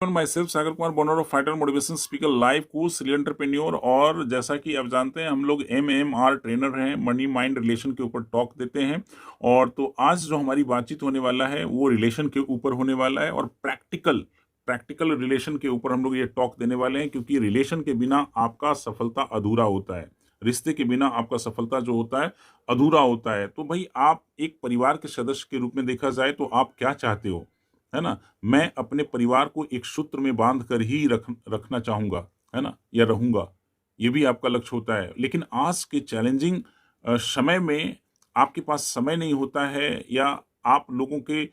My self Sagar Kumar, बोनर of fighter, motivation speaker, life coach, serial entrepreneur. और जैसा कि आप जानते हैं हम लोग MMR ट्रेनर हैं, मनी माइंड रिलेशन के ऊपर टॉक देते हैं। और तो आज जो हमारी बातचीत होने वाला है वो रिलेशन के ऊपर होने वाला है, और प्रैक्टिकल रिलेशन के ऊपर हम लोग ये टॉक देने वाले हैं, क्योंकि रिलेशन के बिना आपका सफलता अधूरा होता है। रिश्ते के बिना आपका सफलता जो होता है अधूरा होता है। तो भाई आप एक परिवार के सदस्य के रूप में देखा जाए तो आप क्या चाहते हो, है ना? मैं अपने परिवार को एक सूत्र में बांध कर ही रखना चाहूंगा, है ना, या रहूंगा। ये भी आपका लक्ष्य होता है। लेकिन आज के चैलेंजिंग समय में आपके पास समय नहीं होता है, या आप लोगों के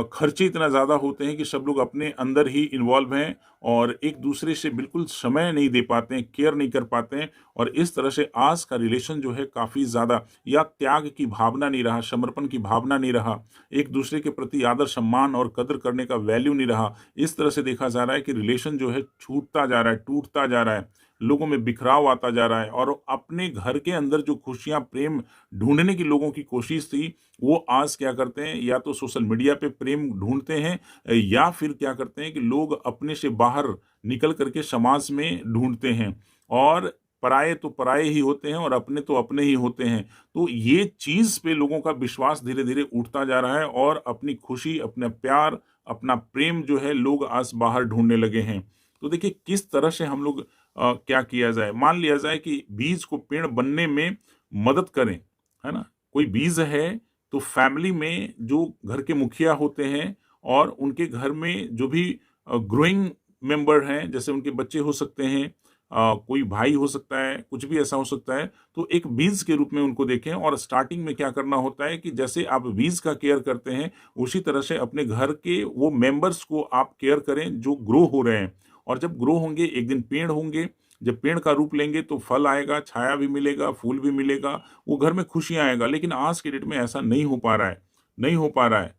खर्चे इतना ज़्यादा होते हैं कि सब लोग अपने अंदर ही इन्वॉल्व हैं और एक दूसरे से बिल्कुल समय नहीं दे पाते हैं, केयर नहीं कर पाते हैं। और इस तरह से आज का रिलेशन जो है काफ़ी ज़्यादा, या त्याग की भावना नहीं रहा, समर्पण की भावना नहीं रहा, एक दूसरे के प्रति आदर सम्मान और कदर करने का वैल्यू नहीं रहा। इस तरह से देखा जा रहा है कि रिलेशन जो है छूटता जा रहा है, टूटता जा रहा है, लोगों में बिखराव आता जा रहा है। और अपने घर के अंदर जो खुशियां, प्रेम ढूंढने की लोगों की कोशिश थी, वो आज क्या करते हैं, या तो सोशल मीडिया पे प्रेम ढूंढते हैं, या फिर क्या करते हैं कि लोग अपने से बाहर निकल करके समाज में ढूंढते हैं। और पराये तो पराये ही होते हैं और अपने तो अपने ही होते हैं। तो ये चीज पे लोगों का विश्वास धीरे धीरे उठता जा रहा है, और अपनी खुशी, अपना प्यार, अपना प्रेम जो है लोग आज बाहर ढूंढने लगे हैं। तो देखिए किस तरह से हम लोग क्या किया जाए। मान लिया जाए कि बीज को पेड़ बनने में मदद करें, है ना। कोई बीज है तो फैमिली में जो घर के मुखिया होते हैं और उनके घर में जो भी ग्रोइंग मेंबर हैं, जैसे उनके बच्चे हो सकते हैं, कोई भाई हो सकता है, कुछ भी ऐसा हो सकता है, तो एक बीज के रूप में उनको देखें। और स्टार्टिंग में क्या करना होता है कि जैसे आप बीज का केयर करते हैं, उसी तरह से अपने घर के वो मेंबर्स को आप केयर करें जो ग्रो हो रहे हैं। और जब ग्रो होंगे, एक दिन पेड़ होंगे, जब पेड़ का रूप लेंगे तो फल आएगा, छाया भी मिलेगा, फूल भी मिलेगा, वो घर में खुशियां आएगा। लेकिन आज के डेट में ऐसा नहीं हो पा रहा है, नहीं हो पा रहा है।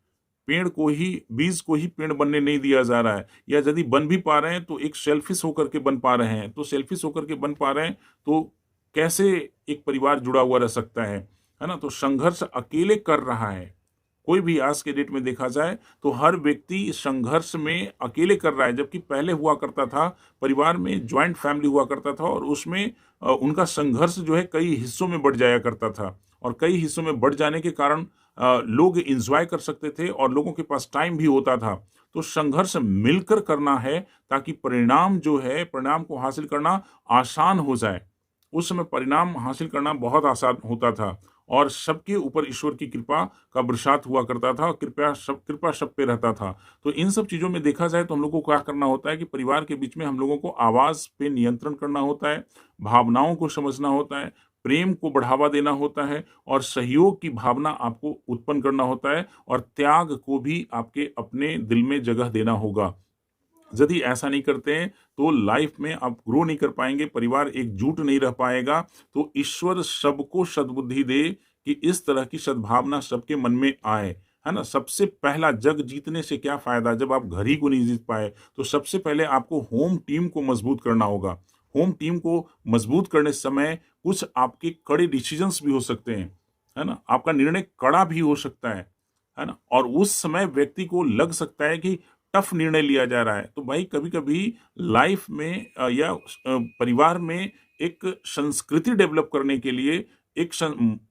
पेड़ को ही, बीज को ही पेड़ बनने नहीं दिया जा रहा है, या यदि बन भी पा रहे हैं तो एक सेल्फिश होकर के बन पा रहे हैं। तो सेल्फिश होकर के बन पा रहे हैं तो कैसे एक परिवार जुड़ा हुआ रह सकता है ना। तो संघर्ष अकेले कर रहा है, कोई भी आज के डेट में देखा जाए तो हर व्यक्ति इस संघर्ष में अकेले कर रहा है। जबकि पहले हुआ करता था, परिवार में ज्वाइंट फैमिली हुआ करता था, और उसमें उनका संघर्ष जो है कई हिस्सों में बढ़ जाया करता था। और कई हिस्सों में बढ़ जाने के कारण लोग एंजॉय कर सकते थे और लोगों के पास टाइम भी होता था। तो संघर्ष मिलकर करना है, ताकि परिणाम जो है, परिणाम को हासिल करना आसान हो जाए। उस समय परिणाम हासिल करना बहुत आसान होता था, और सबके ऊपर ईश्वर की कृपा का बरसात हुआ करता था, और कृपा सब पे रहता था। तो इन सब चीज़ों में देखा जाए तो हम लोगों को क्या करना होता है कि परिवार के बीच में हम लोगों को आवाज़ पे नियंत्रण करना होता है, भावनाओं को समझना होता है, प्रेम को बढ़ावा देना होता है, और सहयोग की भावना आपको उत्पन्न करना होता है, और त्याग को भी आपके अपने दिल में जगह देना होगा। यदि ऐसा नहीं करते हैं तो लाइफ में आप ग्रो नहीं कर पाएंगे, परिवार एकजुट नहीं रह पाएगा। तो ईश्वर सबको सद्बुद्धि दे कि इस तरह की सद्भावना सबके मन में आए, है ना। सबसे पहला, जग जीतने से क्या फायदा जब आप घर ही को नहीं जीत पाए। तो सबसे पहले आपको होम टीम को मजबूत करना होगा। होम टीम को मजबूत करने समय कुछ आपके कड़े डिसीजंस भी हो सकते हैं, है ना। आपका निर्णय कड़ा भी हो सकता है ना। और उस समय व्यक्ति को लग सकता है कि टफ निर्णय लिया जा रहा है। तो भाई कभी कभी लाइफ में परिवार में एक संस्कृति डेवलप करने के लिए, एक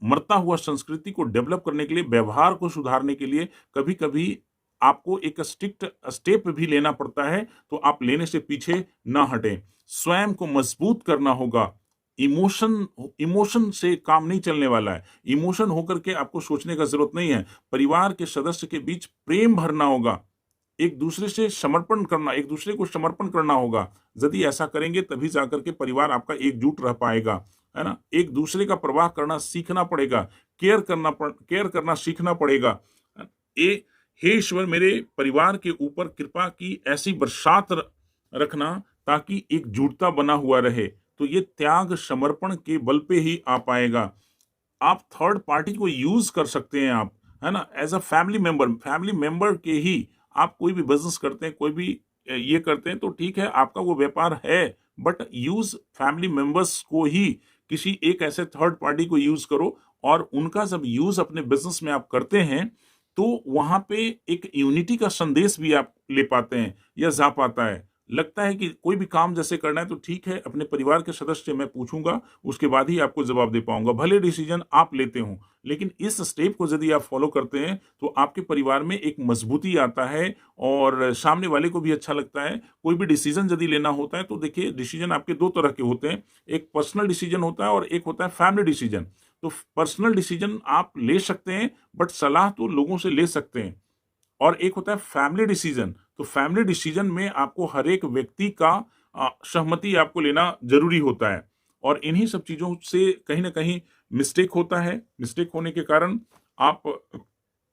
मरता हुआ संस्कृति को डेवलप करने के लिए, व्यवहार को सुधारने के लिए कभी कभी आपको एक स्ट्रिक्ट स्टेप भी लेना पड़ता है। तो आप लेने से पीछे ना हटें, स्वयं को मजबूत करना होगा। इमोशन इमोशन से काम नहीं चलने वाला है। इमोशन होकर के आपको सोचने का जरूरत नहीं है। परिवार के सदस्य के बीच प्रेम भरना होगा, एक दूसरे से समर्पण करना, एक दूसरे को समर्पण करना होगा। यदि ऐसा करेंगे तभी जाकर के परिवार आपका एकजुट रह पाएगा, है ना। एक दूसरे का प्रवाह करना सीखना पड़ेगा, केयर करना सीखना पड़ेगा। ए हे ईश्वर, मेरे परिवार के ऊपर कृपा की ऐसी बरसात रखना ताकि एकजुटता बना हुआ रहे। तो ये त्याग समर्पण के बल पे ही आ पाएगा। आप थर्ड पार्टी को यूज कर सकते हैं, आप, है ना, एज अ फैमिली मेंबर के ही आप कोई भी बिजनेस करते हैं, कोई भी ये करते हैं, तो ठीक है, आपका वो व्यापार है, बट यूज फैमिली मेंबर्स को ही, किसी एक ऐसे थर्ड पार्टी को यूज करो। और उनका जब यूज अपने बिजनेस में आप करते हैं तो वहां पे एक यूनिटी का संदेश भी आप ले पाते हैं या जा पाता है। लगता है कि कोई भी काम जैसे करना है तो ठीक है, अपने परिवार के सदस्य से मैं पूछूंगा, उसके बाद ही आपको जवाब दे पाऊंगा। भले डिसीजन आप लेते हो, लेकिन इस स्टेप को यदि आप फॉलो करते हैं तो आपके परिवार में एक मजबूती आता है और सामने वाले को भी अच्छा लगता है। कोई भी डिसीजन यदि लेना होता है तो देखिए, डिसीजन आपके दो तरह के होते हैं, एक पर्सनल डिसीजन होता है और एक होता है फैमिली डिसीजन। तो पर्सनल डिसीजन आप ले सकते हैं, बट सलाह तो लोगों से ले सकते हैं। और एक होता है फैमिली डिसीजन। तो फैमिली डिसीजन में आपको हर एक व्यक्ति का सहमति आपको लेना जरूरी होता है, और इन्हीं सब चीजों से कहीं ना कहीं मिस्टेक होता है। मिस्टेक होने के कारण आप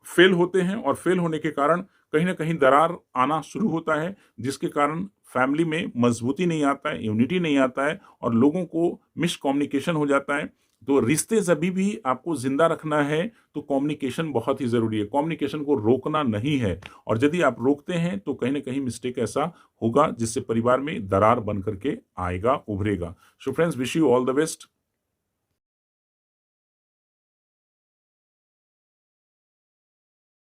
फेल होते हैं, और फेल होने के कारण कहीं ना कहीं दरार आना शुरू होता है, जिसके कारण फैमिली में मजबूती नहीं आता है, यूनिटी नहीं आता है, और लोगों को मिसकम्युनिकेशन हो जाता है। तो रिश्ते जभी भी आपको जिंदा रखना है तो कम्युनिकेशन बहुत ही जरूरी है, कम्युनिकेशन को रोकना नहीं है। और यदि आप रोकते हैं तो कहीं ना कहीं मिस्टेक ऐसा होगा जिससे परिवार में दरार बन करके आएगा, उभरेगा। So friends, wish you all the best.